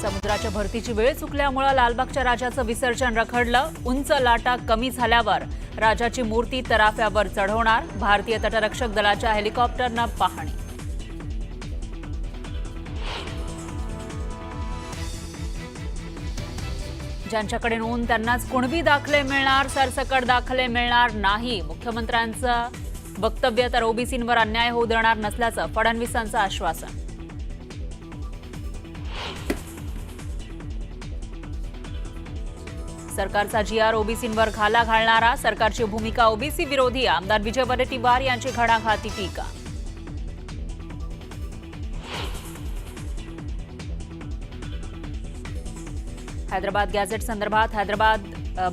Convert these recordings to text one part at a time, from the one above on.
समुद्राच्या भरतीची वेळ चुकल्यामुळे लालबागच्या राजाचं विसर्जन रखडलं। उंच लाटा कमी झाल्यावर राजाची मूर्ती तराफ्यावर चढवणार। भारतीय तटरक्षक दलाच्या हेलिकॉप्टरनं पाहणी। ज्यांच्याकडे नोंद त्यांनाच कुणबी दाखले मिळणार, सरसकट दाखले मिळणार नाही। मुख्यमंत्र्यांचं वक्तव्य तर ओबीसींवर अन्याय होऊ देणार नसल्याचं फडणवीसांचं आश्वासन। सरकारचा जीआर ओबीसींवर घाला घालणारा, सरकारची भूमिका ओबीसी विरोधी। आमदार विजय वडेट्टीवार यांची घणाघाती टीका। हैदराबाद गॅझेट संदर्भात हैदराबाद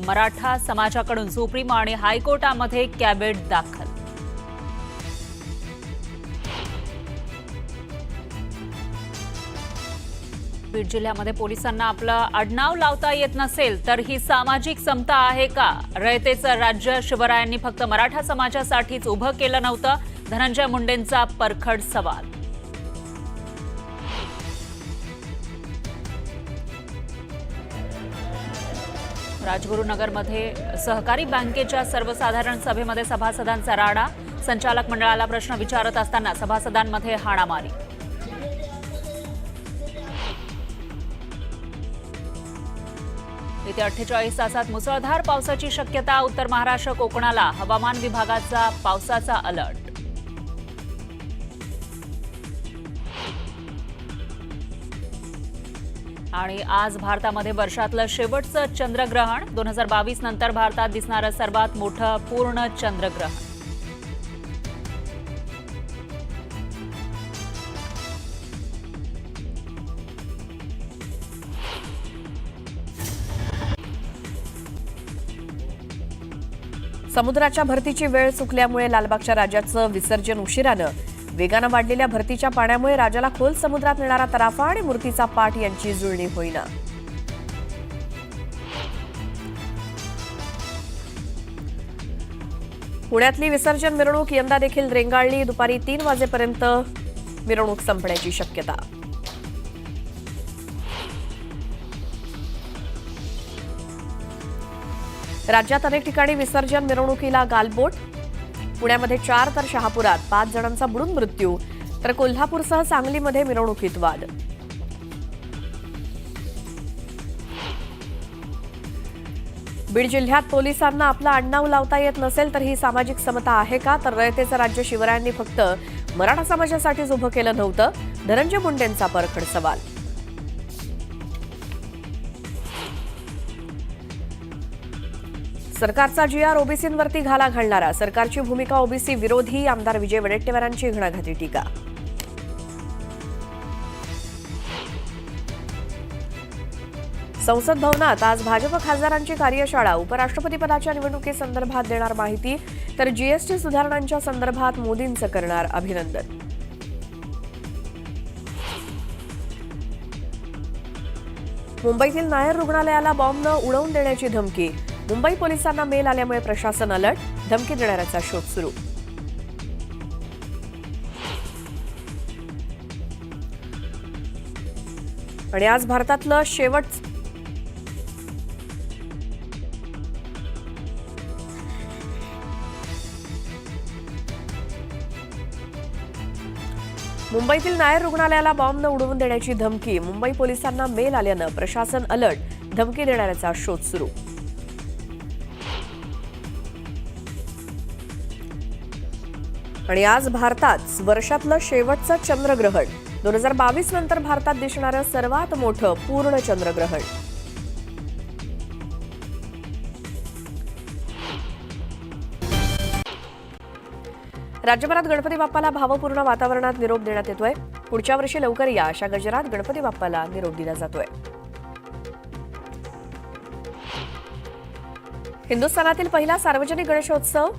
मराठा समाजाकडून सुप्रीम आणि हायकोर्टामध्ये कॅबिनेट दाखल। बीड जिल्ह्यामध्ये पोलिसांना आपलं आडनाव लावता येत नसेल तर ही सामाजिक समता आहे का? रयतेचं राज्य शिवरायांनी फक्त मराठा समाजासाठीच उभं केलं नव्हतं, धनंजय मुंडेंचा परखड सवाल। राजगुरुनगरमध्ये सहकारी बँकेच्या सर्वसाधारण सभेमध्ये सभासदांचा राडा। संचालक मंडळाला प्रश्न विचारत असताना सभासदांमध्ये हाणामारी। येत्या 48 तासात मुसळधार पावसाची शक्यता। उत्तर महाराष्ट्र कोकणाला हवामान विभागाचा पावसाचा अलर्ट। आणि आज भारतामध्ये वर्षातलं शेवटचं चंद्रग्रहण। 2022 नंतर भारतात दिसणारं सर्वात मोठं पूर्ण चंद्रग्रहण। समुद्राच्या भरतीची वेळ चुकल्यामुळे लालबागच्या राजाचं विसर्जन उशिरानं। वेगानं वाढलेल्या भरतीच्या पाण्यामुळे राजाला खोल समुद्रात नेणारा तराफा आणि मूर्तीचा पाठ यांची जुळणी होईना। पुण्यातली विसर्जन मिरवणूक यंदा देखील रेंगाळली। दुपारी 3 वाजेपर्यंत मिरवणूक संपण्याची शक्यता। राज्यात अनेक ठिकाणी विसर्जन मिरवणुकीला गालबोट। पुण्यामध्ये 4 तर शहापुरात 5 जणांचा बुडून मृत्यू, तर कोल्हापूरसह सांगलीमध्ये मिरवणुकीत वाद। बीड जिल्ह्यात पोलिसांना आपलं आडनाव लावता येत नसेल तर ही सामाजिक समता आहे का? तर रयतेचं राज्य शिवरायांनी फक्त मराठा समाजासाठीच उभं केलं नव्हतं, धनंजय मुंडेंचा परखड सवाल। सरकारचा जीआर ओबीसींवरती घाला घालणारा, सरकारची भूमिका ओबीसी विरोधी। आमदार विजय वडेट्टीवारांची घणाघाती टीका। संसद भवनात आज भाजप खासदारांची कार्यशाळा। उपराष्ट्रपती पदाच्या निवडणुकीसंदर्भात देणार माहिती, तर जीएसटी सुधारणांच्या संदर्भात मोदींचं करणार अभिनंदन। मुंबईतील नायर रुग्णालयाला बॉम्बनं उडवून देण्याची धमकी। मुंबई पोलिसांना मेल आल्यामुळे प्रशासन अलर्ट, धमकी देणाऱ्याचा शोध सुरू। आणि आज भारतातलं मुंबईतील नायर रुग्णालयाला बॉम्बनं उडवून देण्याची धमकी। मुंबई पोलिसांना मेल आल्यानं प्रशासन अलर्ट, धमकी देणाऱ्याचा शोध सुरू। आणि आज भारतात वर्षातलं शेवटचं चंद्रग्रहण। 2022 नंतर भारतात दिसणारं सर्वात मोठं पूर्ण चंद्रग्रहण। राज्यभरात गणपती बाप्पाला भावपूर्ण वातावरणात निरोप देण्यात येतोय। पुढच्या वर्षी लवकर या अशा गजरात गणपती बाप्पाला निरोप दिला जातोय। हिंदुस्थानातील पहिला सार्वजनिक गणेशोत्सव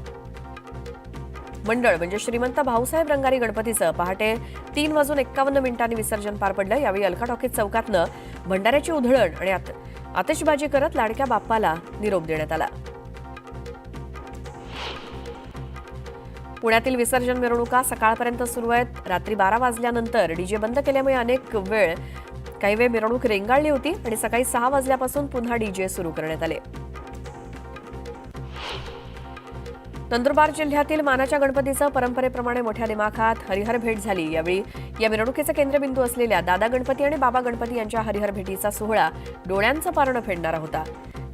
मंडळ म्हणजे श्रीमंत भाऊसाहेब रंगारी गणपतीचं पहाटे 3:51 विसर्जन पार पडलं। यावेळी अलका टॉकीज चौकातनं भंडाऱ्याची उधळण आणि आतिषबाजी करत लाडक्या बाप्पाला निरोप देण्यात आला। पुण्यातील विसर्जन मिरवणुका सकाळपर्यंत सुरू आहेत। रात्री 12 वाजल्यानंतर डीजे बंद केल्यामुळे अनेक वेळ काही वेळ मिरवणूक रेंगाळली होती आणि सकाळी 6 वाजल्यापासून पुन्हा डीजे सुरू करण्यात आले. नंदुरबार जिल्ह्यातील मानाच्या गणपतीचं परंपरेप्रमाणे मोठ्या दिमाखात हरिहर भेट झाली. यावेळी या मिरवणुकीचा केंद्रबिंदू असलेल्या दादा गणपती आणि बाबा गणपती यांच्या हरिहर भेटीचा सोहळा डोळ्यांचं पारणं फेडणारा होता.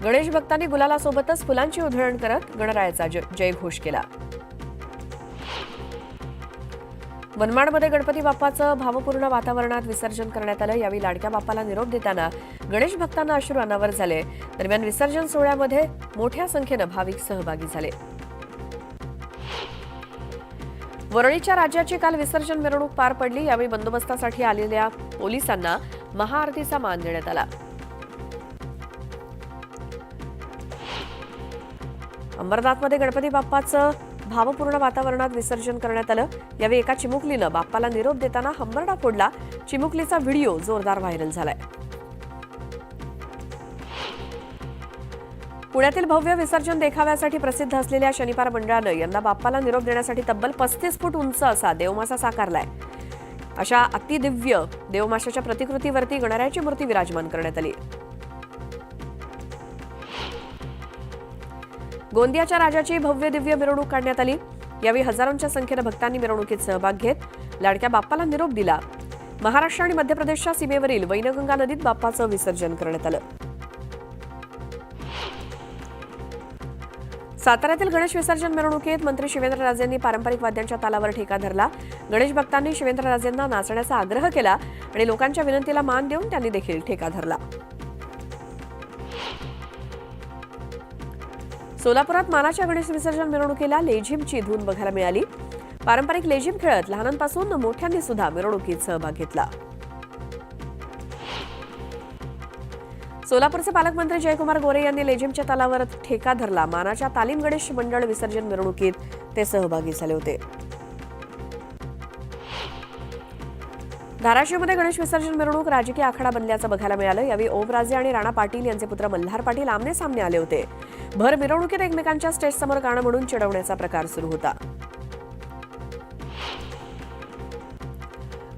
गणेश भक्तांनी गुलालासोबतच फुलांची उधळण करत गणरायाचा जयघोष केला. मनमाडमध्ये गणपती बाप्पाचं भावपूर्ण वातावरणात विसर्जन करण्यात आलं. यावेळी लाडक्या बाप्पाला निरोप देताना गणेश भक्तांना अश्रू अनावर झाले. दरम्यान विसर्जन सोहळ्यामध्ये मोठ्या संख्येनं भाविक सहभागी झाले. वरळीच्या राज्याची काल विसर्जन मिरवणूक पार पडली. यावेळी बंदोबस्तासाठी आलेल्या पोलिसांना महाआरतीचा मान देण्यात आला. अंबरनाथमध्ये गणपती बाप्पाचं भावपूर्ण वातावरणात विसर्जन करण्यात आलं. यावेळी एका चिमुकलीनं बाप्पाला निरोप देताना हंबरडा फोडला. चिमुकलीचा व्हिडिओ जोरदार व्हायरल झालाय. पुण्यातील भव्य विसर्जन देखाव्यासाठी प्रसिद्ध असलेल्या शनिवार मंडळानं यंदा बाप्पाला निरोप देण्यासाठी तब्बल 35 फूट उंच असा देवमासा साकारलाय. अशा अतिदिव्य देवमाशाच्या प्रतिकृतीवरती गणरायाची मूर्ती विराजमान करण्यात आली. गोंदियाच्या राजाची भव्य दिव्य मिरवणूक काढण्यात आली. यावेळी हजारोंच्या संख्येनं भक्तांनी मिरवणुकीत सहभाग घेत लाडक्या बाप्पाला निरोप दिला. महाराष्ट्र आणि मध्य प्रदेशच्या सीमेवरील वैनगंगा नदीत बाप्पाचं विसर्जन करण्यात आलं. साताऱ्यातील गणेश विसर्जन मिरवणुकीत मंत्री शिवेंद्रराजेंनी पारंपरिक वाद्यांच्या तालावर ठेका धरला. गणेश भक्तांनी शिवेंद्रराजेंना नाचण्याचा आग्रह केला आणि लोकांच्या विनंतीला मान देऊन त्यांनी देखील ठेका धरला. सोलापुरात मानाच्या गणेश विसर्जन मिरवणुकीला लेझिमची धून बघायला मिळाली. पारंपरिक लेझिम खेळत लहानांपासून मोठ्यांनी सुद्धा मिरवणुकीत सहभाग घेतला. सोलापूरचे पालकमंत्री जयकुमार गोरे यांनी लेझिमच्या तालावर ठेका धरला. मानाच्या तालीम गणेश मंडळ विसर्जन मिरवणुकीत ते सहभागी झाले होते. धाराशिवमध्ये गणेश विसर्जन मिरवणूक राजकीय आखाडा बनल्याचं बघायला मिळालं. यावेळी ओमराजे आणि राणा पाटील यांचे पुत्र मल्हार पाटील आमने सामने आले होते. भर मिरवणुकीत एकमेकांच्या स्टेजसमोर गाणं म्हणून चिडवण्याचा प्रकार सुरू होता.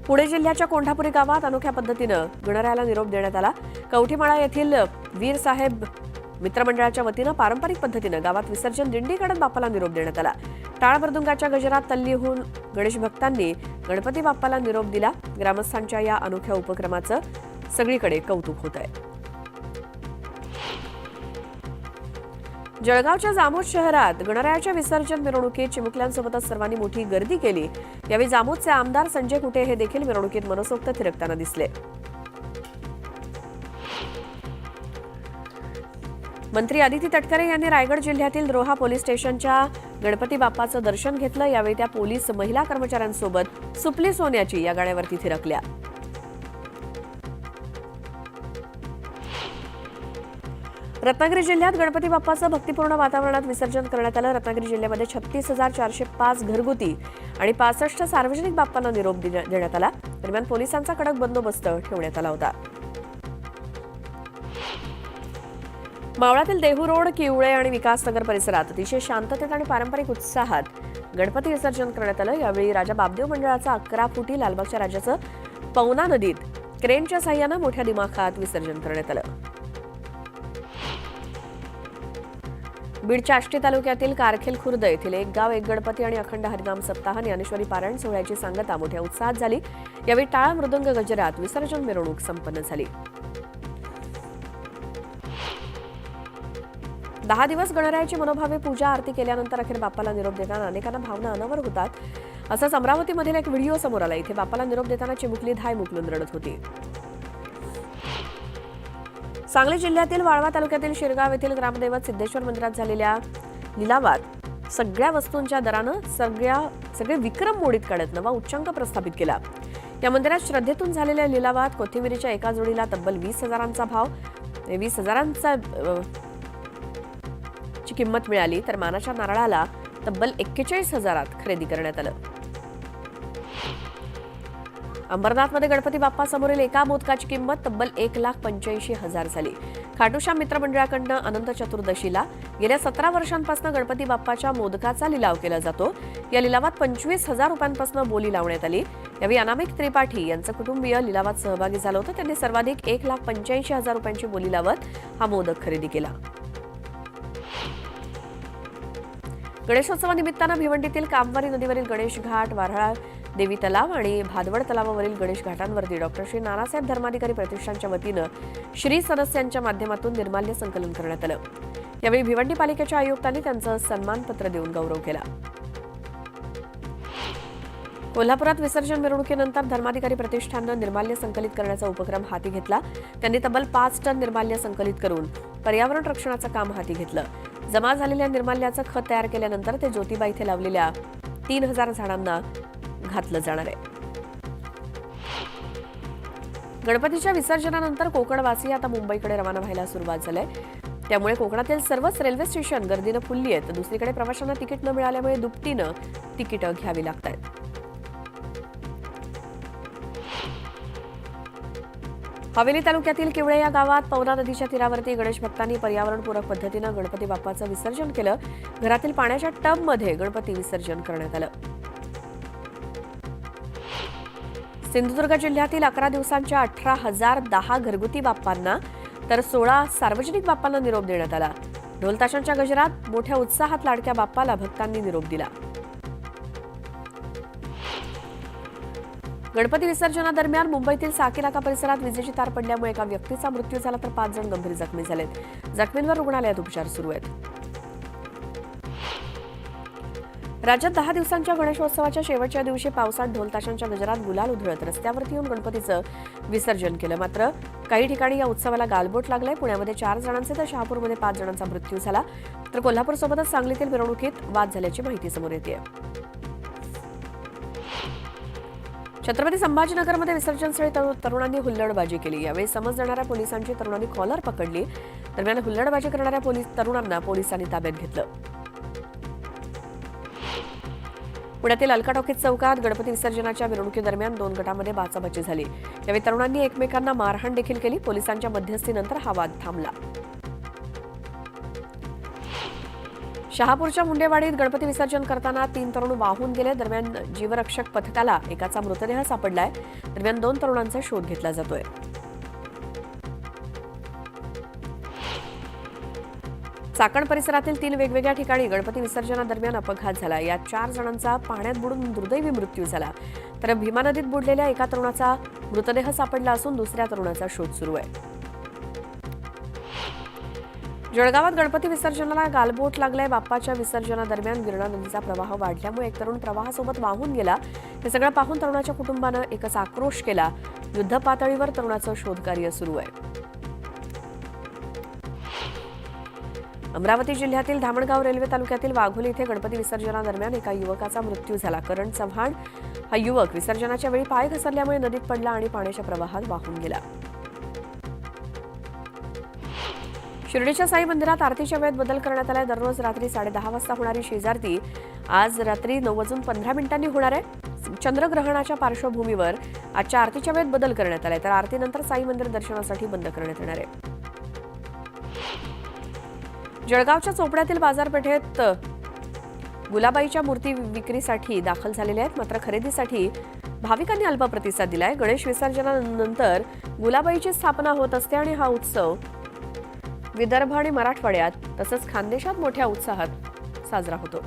पुणे जिल्ह्याच्या कोंढापुरी गावात अनोख्या पद्धतीनं गणरायाला निरोप देण्यात आला. कवठीमाळा येथील वीर साहेब मित्रमंडळाच्या वतीनं पारंपरिक पद्धतीनं गावात विसर्जन दिंडी काढत बाप्पाला निरोप देण्यात आला. टाळ मृदुंगाच्या गजरात तल्ली होऊन गणेश भक्तांनी गणपती बाप्पाला निरोप दिला. ग्रामस्थांच्या या अनोख्या उपक्रमाचं सगळीकडे कौतुक होत आहे. जळगावच्या जामोद शहरात गणरायाच्या विसर्जन मिरवणुकीत चिमुकल्यांसोबतच सर्वांनी मोठी गर्दी केली. यावेळी जामोदचे आमदार संजय कुटे हे देखील मिरवणुकीत मनसोक्त थिरकताना दिसले. मंत्री अदिती तटकरे यांनी रायगड जिल्ह्यातील रोहा पोलीस स्टेशनच्या गणपती बाप्पाचं दर्शन घेतलं. यावेळी त्या पोलीस महिला कर्मचाऱ्यांसोबत सुपली सोन्याची या गाड्यावरती थिरकल्या. रत्नागिरी जिल्ह्यात गणपती बाप्पाचं भक्तिपूर्ण वातावरणात विसर्जन करण्यात आलं. रत्नागिरी जिल्ह्यामध्ये 36,405 घरगुती आणि 65 सार्वजनिक बाप्पांना निरोप देण्यात आला. दरम्यान पोलिसांचा कडक बंदोबस्त ठेवण्यात आला होता. मावळातील देहू रोड, किवळे आणि विकासनगर परिसरात अतिशय शांततेत आणि पारंपरिक उत्साहात गणपती विसर्जन करण्यात आलं. यावेळी राजा बापदेव मंडळाचं 11 फुटी लालबागच्या राजाचं पवना नदीत क्रेनच्या साह्यानं मोठ्या दिमाखात विसर्जन करण्यात आलं. बीडच्या आष्टी तालुक्यातील कारखेल खुर्द येथील एक गाव एक गणपती आणि अखंड हरिनाम सप्ताह ज्ञानेश्वरी पारायण सोहळ्याची सांगता मोठ्या उत्साहात झाली. यावेळी टाळ मृदुंग गजरात विसर्जन मिरवणूक संपन्न झाली. 10 दिवस गणरायाची मनोभावे पूजा आरती केल्यानंतर अखेर बाप्पाला निरोप देताना अनेकांना भावना अनावर होतात. असंच अमरावतीमधील एक व्हिडिओ समोर आला. इथे बाप्पाला निरोप देताना चिमुकली धाय मुकलून रडत होती. सांगली जिल्ह्यातील वाळवा तालुक्यातील शिरगाव येथील ग्रामदैवत सिद्धेश्वर मंदिरात झालेल्या लिलावात सगळ्या वस्तूंच्या दरानं सगळे विक्रम मोडीत काढत नवा उच्चांक प्रस्थापित केला. या मंदिरात श्रद्धेतून झालेल्या लिलावात कोथिंबिरीच्या एका जोडीला तब्बल 20,000चा भाव 20,000चा ची किंमत मिळाली. तर मानाच्या नारळाला तब्बल 41,000त खरेदी करण्यात आलं. अंबरनाथमध्ये गणपती बाप्पा समोरील एका मोदकाची किंमत तब्बल 1,85,000 झाली. खाटूश्याम मित्रमंडळाकडनं अनंत चतुर्दशीला गेल्या 17 वर्षांपासून गणपती बाप्पाच्या मोदकाचा लिलाव केला जातो. या लिलावात 25,000 रुपयांपासून बोली लावण्यात आली. यावेळी अनामिक त्रिपाठी यांचं कुटुंबीय लिलावात सहभागी झालं होतं. त्यांनी सर्वाधिक 1,85,000 रुपयांची बोली लावत हा मोदक खरेदी केला. गणेशोत्सवानिमित्तानं भिवंडीतील कामवारी नदीवरील गणेश घाट, वाऱ्हाळा देवी तलाव आणि भादवड तलावावरील गणेश घाटांवरती डॉक्टर श्री नानासाहेब धर्माधिकारी प्रतिष्ठानच्या वतीनं श्री सदस्यांच्या माध्यमातून निर्माल्य संकलन करण्यात आलं. यावेळी भिवंडी पालिकेच्या आयुक्तांनी त्यांचं सन्मानपत्र देऊन गौरव केला. कोल्हापुरात विसर्जन मिरवणुकीनंतर धर्माधिकारी प्रतिष्ठाननं निर्माल्य संकलित करण्याचा उपक्रम हाती घेतला. त्यांनी तब्बल 5 टन निर्माल्य संकलित करून पर्यावरण रक्षणाचं काम हाती घेतलं. जमा झालेल्या निर्माल्याचं खत तयार केल्यानंतर ते ज्योतिबा इथे लावलेल्या 3,000 झाडांना घातलं जाणार आहे. गणपतीच्या विसर्जनानंतर कोकणवासी आता मुंबईकडे रवाना व्हायला सुरुवात झाली आहे. त्यामुळे कोकणातील सर्वच रेल्वे स्टेशन गर्दीनं फुलली आहेत. दुसरीकडे प्रवाशांना तिकीट न मिळाल्यामुळे दुपटीनं तिकीटं घ्यावी लागत आहेत. हवेली तालुक्यातील किवळे या गावात पवना नदीच्या तीरावरती गणेश भक्तांनी पर्यावरणपूरक पद्धतीनं गणपती बाप्पाचं विसर्जन केलं. घरातील पाण्याच्या टबमध्ये गणपती विसर्जन करण्यात आलं. सिंधुदुर्ग जिल्ह्यातील 11 दिवसांच्या 18,010 घरगुती बाप्पांना तर 16 सार्वजनिक बाप्पांना निरोप देण्यात आला. ढोलताशांच्या गजरात मोठ्या उत्साहात लाडक्या बाप्पाला भक्तांनी निरोप दिला. गणपती विसर्जनादरम्यान मुंबईतील साकीनाका परिसरात विजेची तार पडल्यामुळे एका व्यक्तीचा मृत्यू झाला तर 5 जण गंभीर जखमी झालेत. जखमींवर रुग्णालयात उपचार सुरू आहेत. राज्यात 10 दिवसांच्या गणेशोत्सवाच्या शेवटच्या दिवशी पावसात ढोलताशांच्या गजरात गुलाल उधळत रस्त्यावरती येऊन गणपतीचं विसर्जन केलं. मात्र काही ठिकाणी या उत्सवाला गालबोट लागलंय. पुण्यामध्ये 4 जणांचे तर शहापूरमध्ये 5 जणांचा मृत्यू झाला. तर कोल्हापूरसोबतच सांगलीतील मिरवणुकीत वाद झाल्याची माहिती समोर येते. छत्रपती संभाजीनगरमध्ये विसर्जनस्थळी तरुणांनी हुल्लडबाजी केली. यावेळी समज देणाऱ्या पोलिसांची तरुणांनी कॉलर पकडली. दरम्यान हुल्लडबाजी करणाऱ्या तरुणांना पोलिसांनी ताब्यात घेतलं. पुण्यातील अलका टॉकीज चौकात गणपती विसर्जनाच्या मिरवणुकीदरम्यान 2 गटांमध्ये बाचाबाची झाली. यावेळी तरुणांनी एकमेकांना मारहाण देखील केली. पोलिसांच्या मध्यस्थीनंतर हा वाद थांबला. शहापूरच्या मुंडेवाडीत गणपती विसर्जन करताना 3 तरुण वाहून गेले. दरम्यान जीवरक्षक पथकाला एकाचा मृतदेह सापडलाय. दरम्यान 2 तरुणांचा शोध घेतला जातोय. चाकण परिसरातील 3 वेगवेगळ्या ठिकाणी गणपती विसर्जनादरम्यान अपघात झाला. यात 4 जणांचा पाण्यात बुडून दुर्दैवी मृत्यू झाला. तर भीमा नदीत बुडलेल्या एका तरुणाचा मृतदेह सापडला असून दुसऱ्या तरुणाचा शोध सुरू आहे. जळगावात गणपती विसर्जनाला गालबोट लागलाय. बाप्पाच्या विसर्जनादरम्यान गिरणा नदीचा प्रवाह वाढल्यामुळे एक तरुण प्रवाहासोबत वाहून गेला. हे सगळं पाहून तरुणाच्या कुटुंबानं एकच आक्रोश केला. युद्धपातळीवर तरुणाचं शोधकार्य सुरू आहे. अमरावती जिल्ह्यातील धामणगाव रेल्वे तालुक्यातील वाघोली इथे गणपती विसर्जनादरम्यान एका युवकाचा मृत्यू झाला. करण चव्हाण हा युवक विसर्जनाच्या वेळी पाय घसरल्यामुळे नदीत पडला आणि पाण्याच्या प्रवाहात वाहून गेला. शिर्डीच्या साई मंदिरात आरतीच्या वेळेत बदल करण्यात आलाय. दररोज रात्री 10:30 वाजता होणारी शेजारती आज रात्री 9:15 होणार आहे. चंद्रग्रहणाच्या पार्श्वभूमीवर आजच्या आरतीच्या वेळेत बदल करण्यात आलाय. तर आरतीनंतर साई मंदिर दर्शनासाठी बंद करण्यात येणार आहे. जळगावच्या चोपड्यातील बाजारपेठेत गुलाबाईच्या मूर्ती विक्रीसाठी दाखल झालेल्या आहेत. मात्र खरेदीसाठी भाविकांनी अल्प प्रतिसाद दिलाय. गणेश विसर्जनानंतर गुलाबाईची स्थापना होत असते आणि हा उत्सव विदर्भ आणि मराठवाड्यात तसंच खानदेशात मोठ्या उत्साहात साजरा होतो.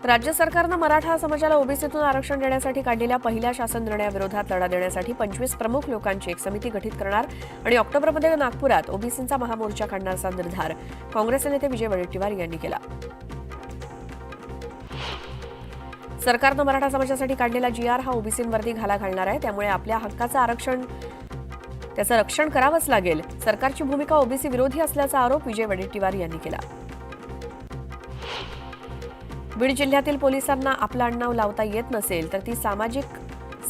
राज्य सरकारनं मराठा समाजाला ओबीसीतून आरक्षण देण्यासाठी काढलेल्या पहिल्या शासन निर्णयाविरोधात लढा देण्यासाठी 25 प्रमुख लोकांची एक समिती गठीत करणार आणि ऑक्टोबरमध्ये नागपुरात ओबीसींचा महामोर्चा काढण्याचा निर्धार काँग्रेसचे नेते विजय वडेट्टीवार यांनी केला. सरकारनं मराठा समाजासाठी काढलेला GR हा ओबीसींवरती घाला घालणार आहे. त्यामुळे आपल्या हक्काचं आरक्षण त्याचं रक्षण करावंच लागेल. सरकारची भूमिका ओबीसी विरोधी असल्याचा आरोप विजय वडेट्टीवार यांनी केला. बीड जिल्ह्यातील पोलिसांना आपलं आडनाव लावता येत नसेल तर ती सामाजिक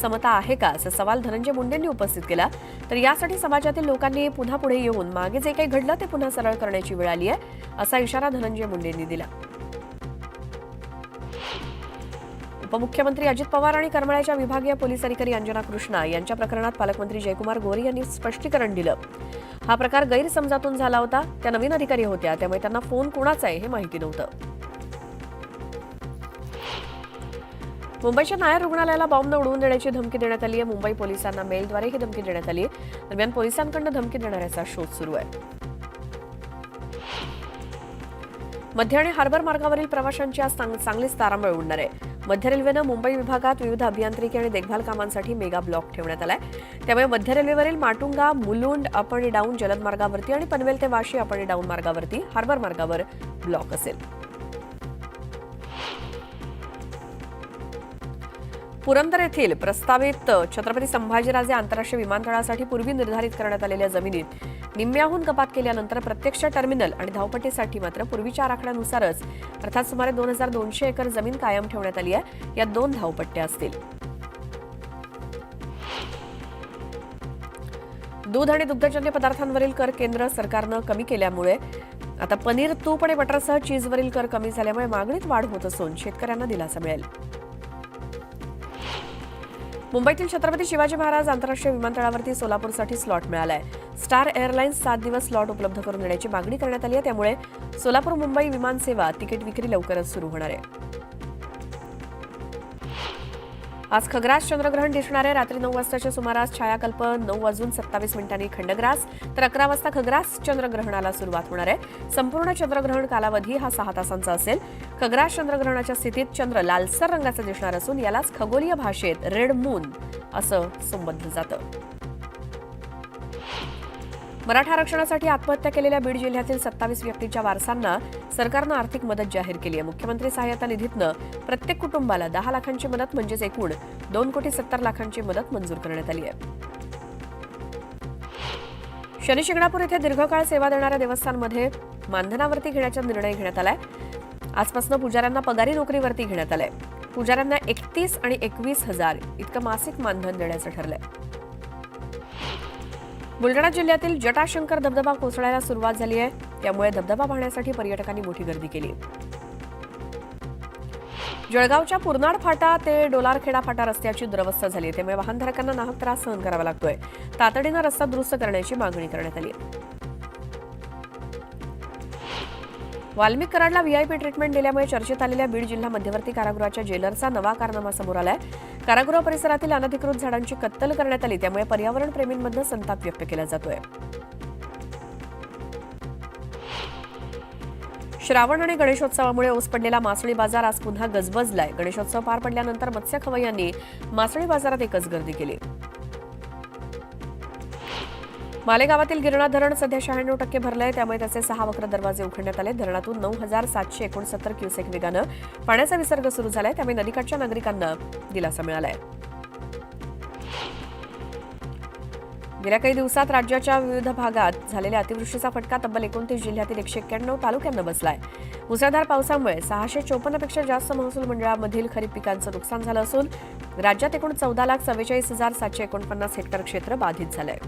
समता आहे का असा सवाल धनंजय मुंडेंनी उपस्थित केला. तर यासाठी समाजातील लोकांनी पुन्हा पुढे येऊन मागे जे काही घडलं ते पुन्हा सरळ करण्याची वेळ आली आहे असा इशारा धनंजय मुंडेंनी दिला. उपमुख्यमंत्री अजित पवार आणि करमाळ्याच्या विभागीय पोलीस अधिकारी अंजना कृष्णा यांच्या प्रकरणात पालकमंत्री जयकुमार गोरे यांनी स्पष्टीकरण दिलं. हा प्रकार गैरसमजातून झाला होता. त्या नवीन अधिकारी होत्या, त्यामुळे त्यांना फोन कोणाचा आहे हे माहिती नव्हतं. मुंबईच्या नायर रुग्णालयाला बॉम्ब उडवून देण्याची धमकी देण्यात आली आहे. मुंबई पोलिसांना मेलद्वारे ही धमकी देण्यात आली आहे. दरम्यान पोलिसांकडून धमकी देणाऱ्याचा शोध सुरू आहे. मध्य आणि हार्बर मार्गावरील प्रवाशांची आज चांगलीच तारांबळ उडणार आहे. मध्य रेल्वेनं मुंबई विभागात विविध अभियांत्रिकी आणि देखभाल कामांसाठी मेगा ब्लॉक ठेवण्यात आलाय. त्यामुळे मध्य रेल्वेवरील माटुंगा, मुलुंड अप आणि डाऊन जलद मार्गावरती आणि पनवेल ते वाशी अप आणि डाऊन मार्गावरती हार्बर मार्गावर ब्लॉक असेल. पुरंदर येथील प्रस्तावित छत्रपती संभाजीराजे आंतरराष्ट्रीय विमानतळासाठी पूर्वी निर्धारित करण्यात आलेल्या जमिनीत निम्म्याहून कपात केल्यानंतर प्रत्यक्ष टर्मिनल आणि धावपट्टीसाठी मात्र पूर्वीच्या आराखड्यानुसारच अर्थात सुमारे 2200 एकर जमीन कायम ठेवण्यात आली आहे. यात 2 धावपट्ट्या असतील. दूध आणि दुग्धजन्य पदार्थांवरील कर केंद्र सरकारनं कमी केल्यामुळे आता पनीर, तूप आणि बटरसह चीजवरील कर कमी झाल्यामुळे मागणीत वाढ होत असून शेतकऱ्यांना दिलासा मिळेल. मुंबईतील छत्रपती शिवाजी महाराज आंतरराष्ट्रीय विमानतळावरती सोलापूरसाठी स्लॉट मिळालाय. स्टार एअरलाइन्स 7 दिवस स्लॉट उपलब्ध करून देण्याची मागणी करण्यात आली आहे. त्यामुळे सोलापूर मुंबई विमान सेवा तिकीट विक्री लवकरच सुरू होणार आहे. आज खग्रास चंद्रग्रहण दिसणार आहे. रात्री 9 वाजताच्या सुमारास छायाकल्प 9:27 खंडग्रास तर 11 वाजता खग्रास चंद्रग्रहणाला सुरुवात होणार आहे. संपूर्ण चंद्रग्रहण कालावधी हा 6 तासांचा असेल. खग्रास चंद्रग्रहणाच्या स्थितीत चंद्र लालसर रंगाचा दिसणार असून यालाच खगोलीय भाषेत रेड मून असं संबोधलं जातं. मराठा आरक्षणासाठी आत्महत्या केलेल्या बीड जिल्ह्यातील 27 व्यक्तींच्या वारसांना सरकारनं आर्थिक मदत जाहीर केली आहे. मुख्यमंत्री सहाय्यता निधीतनं प्रत्येक कुटुंबाला 10 लाखांची मदत म्हणजेच एकूण 2,70,00,000ची मदत मंजूर करण्यात आली आहे. शनी शिंगणापूर येथे दीर्घकाळ सेवा देणाऱ्या देवस्थानमध्ये मानधनावरती घेण्याचा निर्णय घेण्यात आलाय. आजपासून पुजाऱ्यांना पगारी नोकरीवरती घेण्यात आलंय. पुजाऱ्यांना 31 आणि 21,000 इतकं मासिक मानधन देण्याचं ठरलंय. बुलढाणा जिल्ह्यातील जटाशंकर धबधबा कोसळायला सुरुवात झाली आहे. त्यामुळे धबधबा पाहण्यासाठी पर्यटकांनी मोठी गर्दी केली. जळगावच्या पुरनाड फाटा ते डोलारखेडा फाटा रस्त्याची दुरवस्था झाली आहे. त्यामुळे वाहनधारकांना नाहक त्रास सहन करावा लागतोय. तातडीनं रस्ता दुरुस्त करण्याची मागणी करण्यात आली आहे. वाल्मिक कराडला व्हीआयपी ट्रीटमेंट दिल्यामुळे चर्चेत आलेल्या बीड जिल्हा मध्यवर्ती कारागृहाच्या जेलरचा नवा कारनामा समोर आलाय. कारागृह परिसरातील अनधिकृत झाडांची कत्तल करण्यात आली. त्यामुळे पर्यावरण प्रेमींमध्ये संताप व्यक्त केला जातोय. श्रावण आणि गणेशोत्सवामुळे ओस पडलेला मासळी बाजार आज पुन्हा गजबजलाय. गणेशोत्सव पार पडल्यानंतर मत्स्य खवय्यांनी मासळी बाजारात एकच गर्दी केली. मालेगावातील गिरणा धरण सध्या 96% भरलंय. त्यामुळे त्याचे 6 वक्र दरवाजे उघडण्यात आले. धरणातून 9,769 क्युसेक वेगानं पाण्याचा विसर्ग सुरू झालाय. त्यामुळे नदीकाठच्या नागरिकांना दिलासा मिळालाय. गेल्या काही दिवसात राज्याच्या विविध भागात झालेल्या अतिवृष्टीचा फटका तब्बल 29 जिल्ह्यातील 191 तालुक्यांना बसलाय. मुसळधार पावसामुळे 654 पेक्षा जास्त महसूल मंडळामधील खरीप पिकांचं नुकसान झालं असून राज्यात एकूण 14,44,749 हेक्टर क्षेत्र बाधित झालंय.